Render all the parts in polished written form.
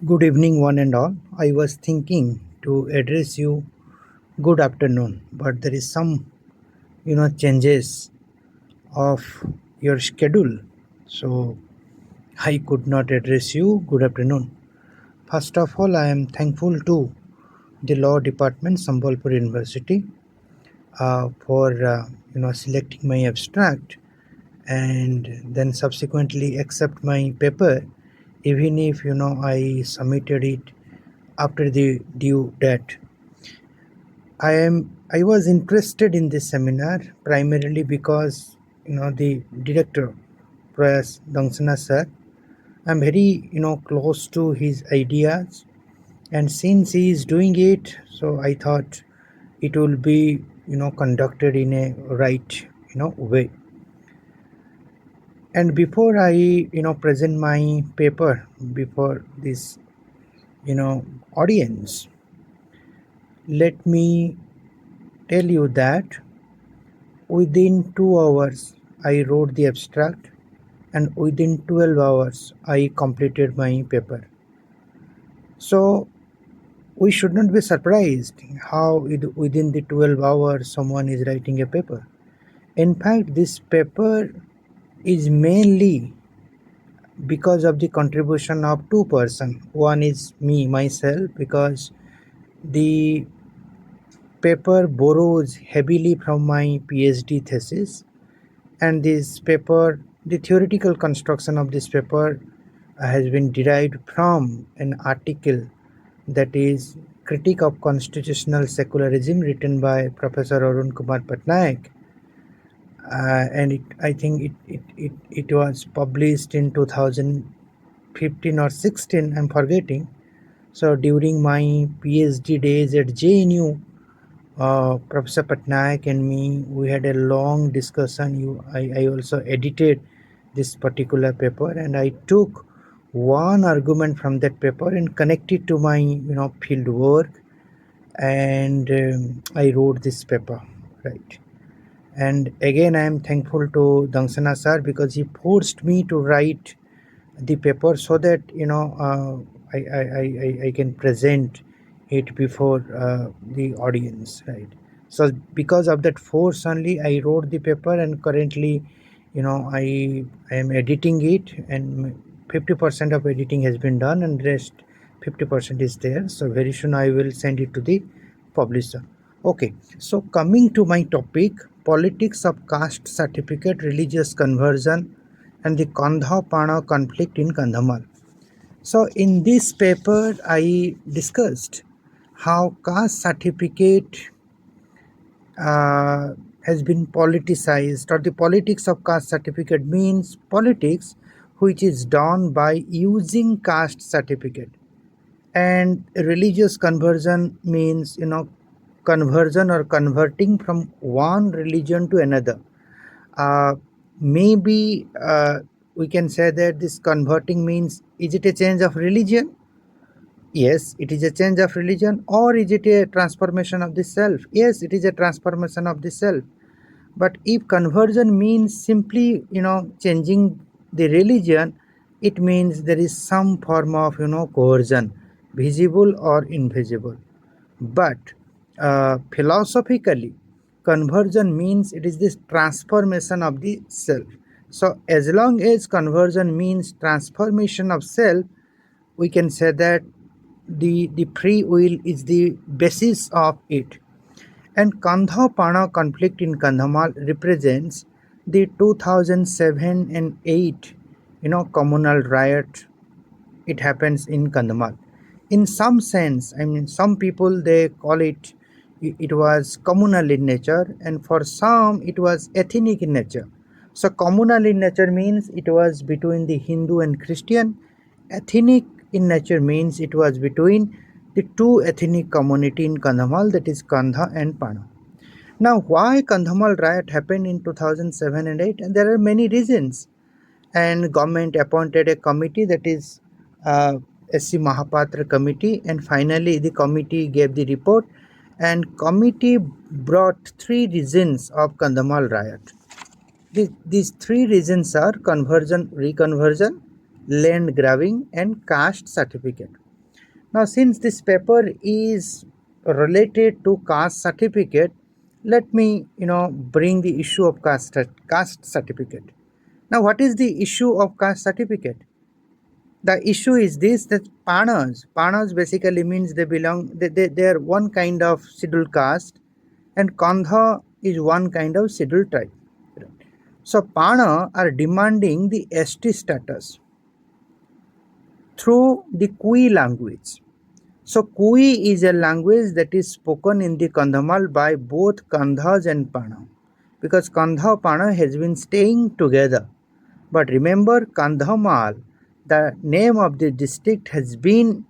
Good evening, one and all. I was thinking to address you good afternoon, but there is some, changes of your schedule. So I could not address you good afternoon. First of all, I am thankful to the Law Department, Sambalpur University, for selecting my abstract and then subsequently accept my paper, even if I submitted it after the due date. I was interested in this seminar primarily because the director Prayas Dangsana sir. I'm very close to his ideas, and since he is doing it, so I thought it will be conducted in a right way. And before I present my paper before this audience, let me tell you that within 2 hours, I wrote the abstract, and within 12 hours, I completed my paper. So, we should not be surprised how within the 12 hours someone is writing a paper. In fact, this paper is mainly because of the contribution of two persons. One is me, myself, because the paper borrows heavily from my PhD thesis, and this paper, the theoretical construction of this paper has been derived from an article that is Critique of Constitutional Secularism written by Professor Arun Kumar Patnaik, and I think it was published in 2015 or 16, I'm forgetting. So during my PhD days at JNU, Professor Patnaik and me, we had a long discussion. I also edited this particular paper, and I took one argument from that paper and connected to my field work, and I wrote this paper, right. And again, I am thankful to Dangsana sir because he forced me to write the paper so that I can present it before the audience, right. So because of that force only I wrote the paper, and currently I am editing it, and 50% of editing has been done and rest 50% is there. So very soon I will send it to the publisher. Okay, so coming to my topic, politics of caste certificate, religious conversion, and the Kandha-Pana conflict in Kandhamal. So in this paper, I discussed how caste certificate has been politicized, or the politics of caste certificate means politics which is done by using caste certificate, and religious conversion means conversion or converting from one religion to another. uh, Maybe we can say that this converting means, is it a change of religion? Yes, it is a change of religion. Or is it a transformation of the self? Yes, it is a transformation of the self. But if conversion means simply changing the religion, it means there is some form of coercion, visible or invisible. But philosophically, conversion means it is this transformation of the self. So as long as conversion means transformation of self, we can say that the free will is the basis of it. And Kandha-Pana conflict in Kandhamal represents the 2007 and 8 communal riot. It happens in Kandhamal. In some sense, I mean, some people they call it was communal in nature, and for some it was ethnic in nature. So communal in nature means it was between the Hindu and Christian. Ethnic in nature means it was between the two ethnic community in Kandhamal, that is Kandha and Pana. Now, why Kandhamal riot happened in 2007 and 8? And there are many reasons. And government appointed a committee, that is SC Mahapatra committee, and finally the committee gave the report, and committee brought three reasons of Kandhamal riot. These three reasons are conversion, reconversion, land grabbing, and caste certificate. Now, since this paper is related to caste certificate, let me bring the issue of caste certificate. Now, what is the issue of caste certificate? The issue is this, that panas basically means they are one kind of scheduled caste, and kandha is one kind of scheduled tribe. So pana are demanding the ST status through the Kui language. So Kui is a language that is spoken in the Kandhamal by both Kandhas and Pana, because Kandha Pana has been staying together. But remember, Kandhamal, the name of the district, has been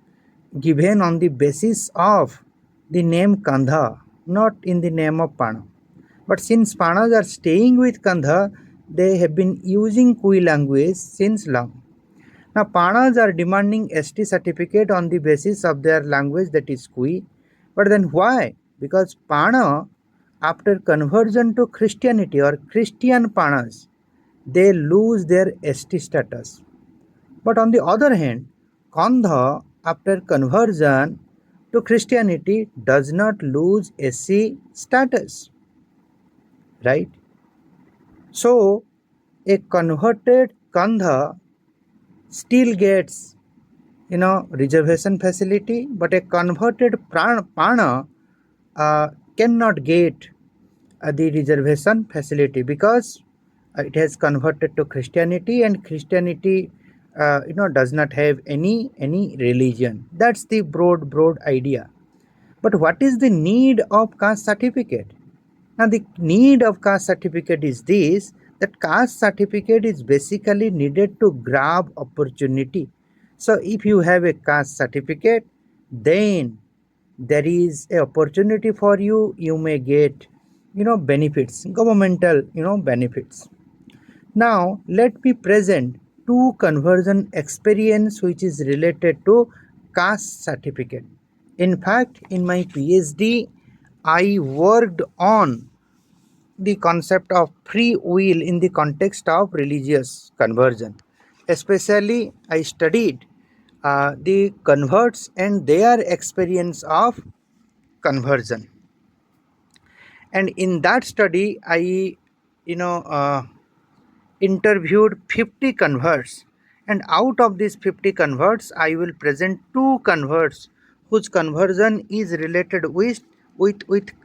given on the basis of the name Kandha, not in the name of Pana. But since Panas are staying with Kandha, they have been using Kui language since long. Now, Panas are demanding ST certificate on the basis of their language, that is Kui. But then why? Because Pana, after conversion to Christianity or Christian Panas, they lose their ST status. But on the other hand, Kandha, after conversion to Christianity, does not lose SC status, right? So, a converted Kandha still gets reservation facility, but a converted Pana cannot get the reservation facility, because it has converted to Christianity, and Christianity does not have any religion. That's the broad idea. But what is the need of caste certificate? Now, the need of caste certificate is this, that caste certificate is basically needed to grab opportunity. So, if you have a caste certificate, then there is a opportunity for you. You may get, benefits, governmental, benefits. Now, let me present two conversion experience which is related to caste certificate. In fact, in my PhD, I worked on the concept of free will in the context of religious conversion. Especially, I studied the converts and their experience of conversion. And in that study, I, you know, uh, interviewed 50 converts. And out of these 50 converts, I will present two converts whose conversion is related with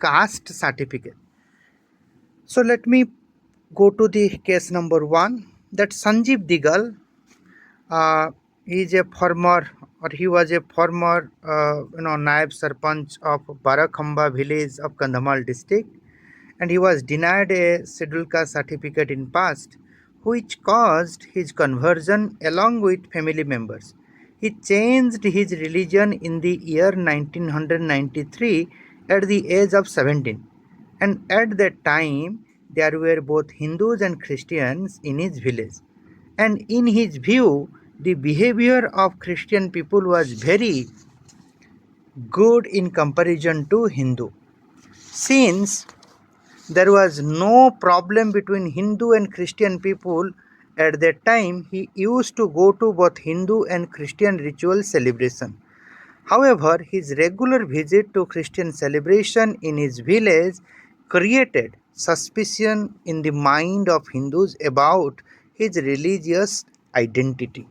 caste certificate. So let me go to the case number one. That Sanjeev Digal, uh, he was a former Naib Sarpanch of Barakhamba village of Kandhamal district, and he was denied a scheduled caste certificate in past, which caused his conversion along with family members. He changed his religion in the year 1993 at the age of 17, and at that time there were both Hindus and Christians in his village. And in his view, the behavior of Christian people was very good in comparison to Hindu. Since there was no problem between Hindu and Christian people at that time, he used to go to both Hindu and Christian ritual celebration. However, his regular visit to Christian celebration in his village created suspicion in the mind of Hindus about his religious identity.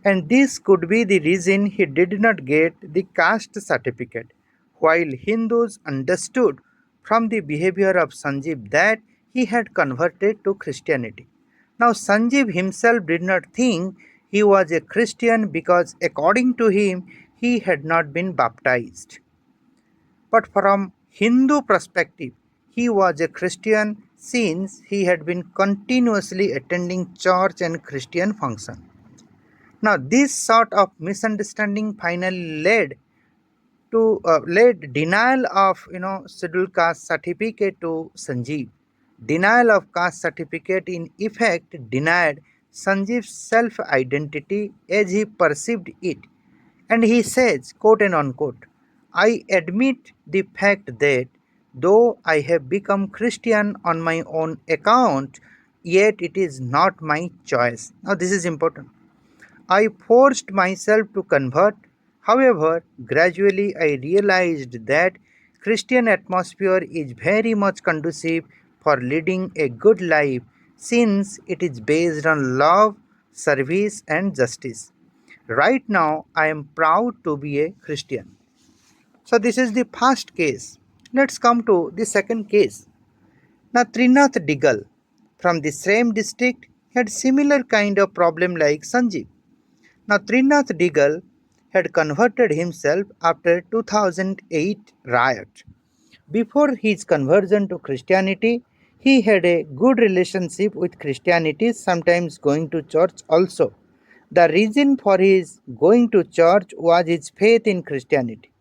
And this could be the reason he did not get the caste certificate, while Hindus understood from the behavior of Sanjeev that he had converted to Christianity. Now, Sanjeev himself did not think he was a Christian because, according to him, he had not been baptized. But from Hindu perspective, he was a Christian since he had been continuously attending church and Christian function. Now, this sort of misunderstanding finally led denial of scheduled caste certificate to Sanjeev. Denial of caste certificate in effect denied Sanjeev's self-identity as he perceived it, and he says, quote and unquote, "I admit the fact that though I have become Christian on my own account, yet it is not my choice." Now, this is important. I forced myself to convert. However, gradually I realized that Christian atmosphere is very much conducive for leading a good life since it is based on love, service and justice. Right now I am proud to be a Christian. So this is the first case. Let's come to the second case. Now Trinath Digal from the same district had similar kind of problem like Sanjeev. Now Trinath Digal had converted himself after 2008 riot. Before his conversion to Christianity, he had a good relationship with Christianity, sometimes going to church also. The reason for his going to church was his faith in Christianity.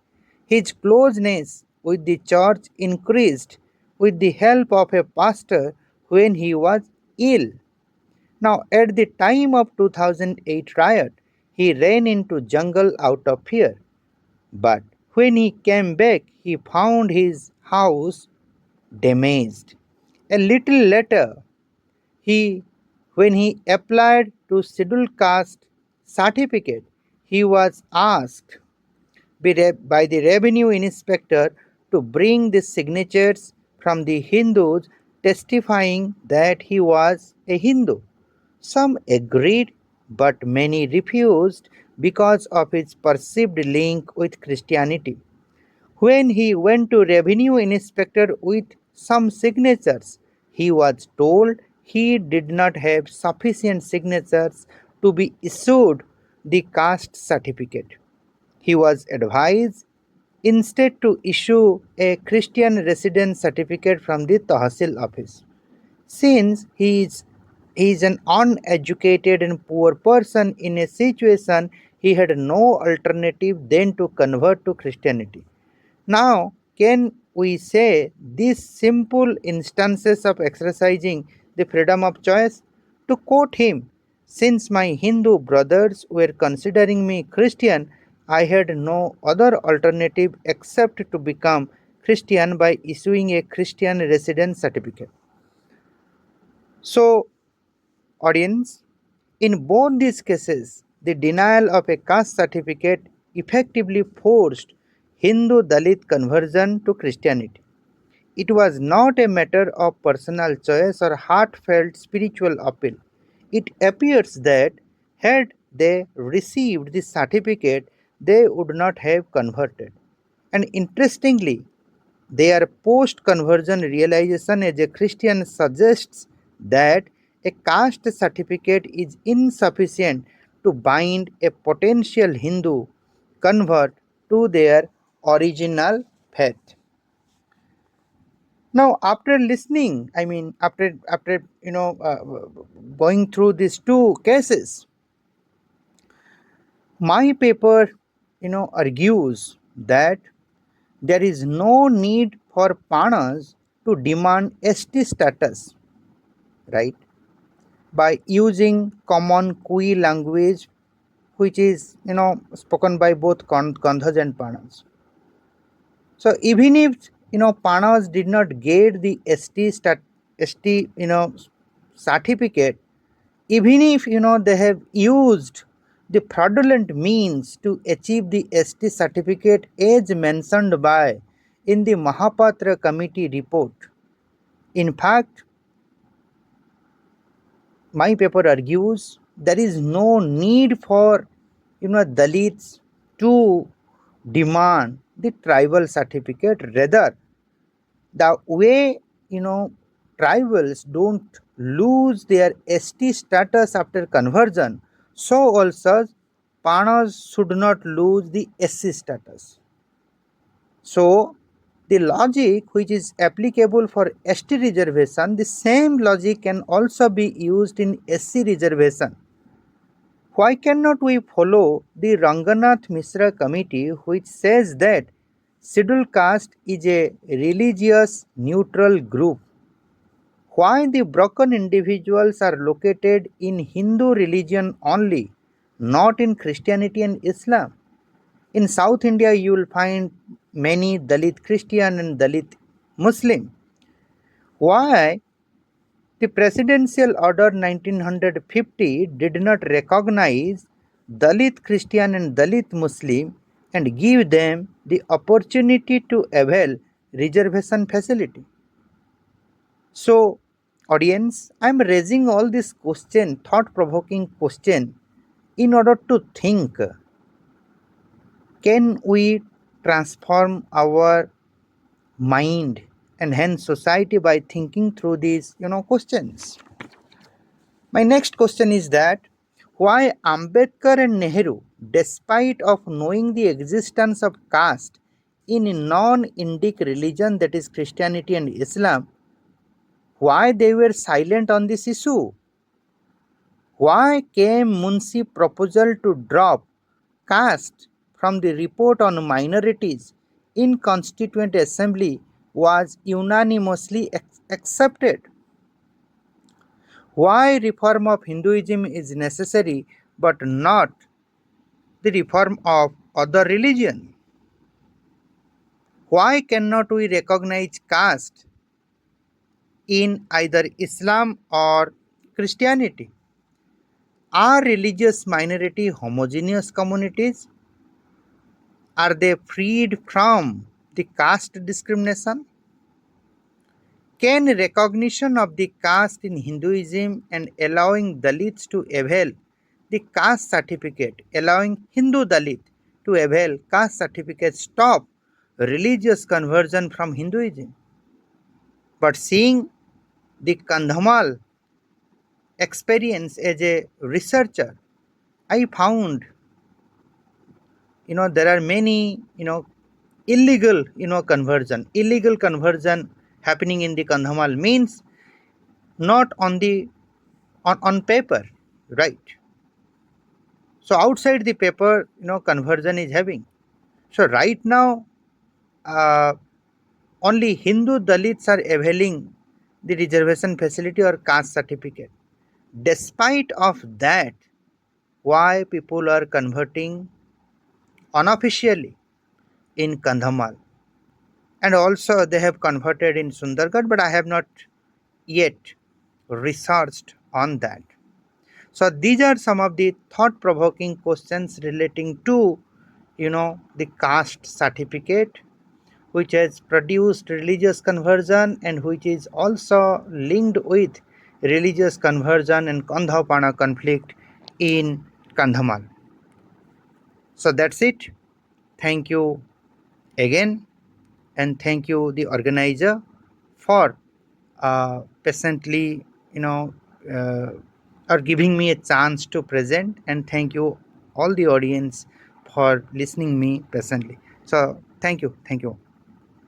His closeness with the church increased with the help of a pastor when he was ill. Now, at the time of 2008 riot, he ran into jungle out of fear. But when he came back, he found his house damaged. A little later, he, when he applied to scheduled caste certificate, he was asked by the revenue inspector to bring the signatures from the Hindus testifying that he was a Hindu. Some agreed, but many refused because of his perceived link with Christianity. When he went to revenue inspector with some signatures, he was told he did not have sufficient signatures to be issued the caste certificate. He was advised instead to issue a Christian residence certificate from the Tahsil office. Since he is an uneducated and poor person in a situation, he had no alternative than to convert to Christianity. Now, can we say these simple instances of exercising the freedom of choice? To quote him, since my Hindu brothers were considering me Christian, I had no other alternative except to become Christian by issuing a Christian residence certificate. So, audience, in both these cases, the denial of a caste certificate effectively forced Hindu Dalit conversion to Christianity. It was not a matter of personal choice or heartfelt spiritual appeal. It appears that had they received the certificate, they would not have converted. And interestingly, their post conversion realization as a Christian suggests that a caste certificate is insufficient to bind a potential Hindu convert to their original faith. Now, after listening, after going through these two cases, my paper argues that there is no need for Panas to demand ST status, right? By using common Kui language, which is spoken by both Gandhas and Panas. So even if Panas did not get the ST certificate, even if they have used the fraudulent means to achieve the ST certificate as mentioned by in the Mahapatra committee report. In fact, my paper argues there is no need for Dalits to demand the tribal certificate. Rather, the way tribals don't lose their ST status after conversion, so also Panas should not lose the SC status. So the logic which is applicable for ST reservation, the same logic can also be used in SC reservation. Why cannot we follow the Ranganath Mishra committee which says that scheduled caste is a religious neutral group? Why the broken individuals are located in Hindu religion only, not in Christianity and Islam? In South India, you will find many Dalit Christian and Dalit Muslim. Why the Presidential Order 1950 did not recognize Dalit Christian and Dalit Muslim and give them the opportunity to avail reservation facility. So, audience, I am raising all this question, thought-provoking question, in order to think, can we transform our mind and hence society by thinking through these questions? My next question is that why Ambedkar and Nehru, despite of knowing the existence of caste in a non-Indic religion, that is Christianity and Islam, why they were silent on this issue? Why came Munshi proposal to drop caste from the report on minorities in Constituent Assembly was unanimously accepted? Why reform of Hinduism is necessary but not the reform of other religion? Why cannot we recognize caste in either Islam or Christianity? Are religious minority homogeneous communities? Are they freed from the caste discrimination? Can recognition of the caste in Hinduism and allowing Dalits to avail the caste certificate, allowing Hindu Dalit to avail caste certificate, stop religious conversion from Hinduism? But seeing the Kandhamal experience as a researcher, I found there are many illegal conversion happening in the Kandhamal, means not on the on paper, right? So outside the paper conversion is having. So right now uh, only Hindu Dalits are availing the reservation facility or caste certificate. Despite of that, why people are converting unofficially in Kandhamal, and also they have converted in Sundargarh, but I have not yet researched on that. So these are some of the thought-provoking questions relating to the caste certificate, which has produced religious conversion and which is also linked with religious conversion and Kandhapana conflict in Kandhamal. So that's it. Thank you again, and thank you the organizer for patiently uh, or giving me a chance to present, and thank you all the audience for listening me patiently. So thank you.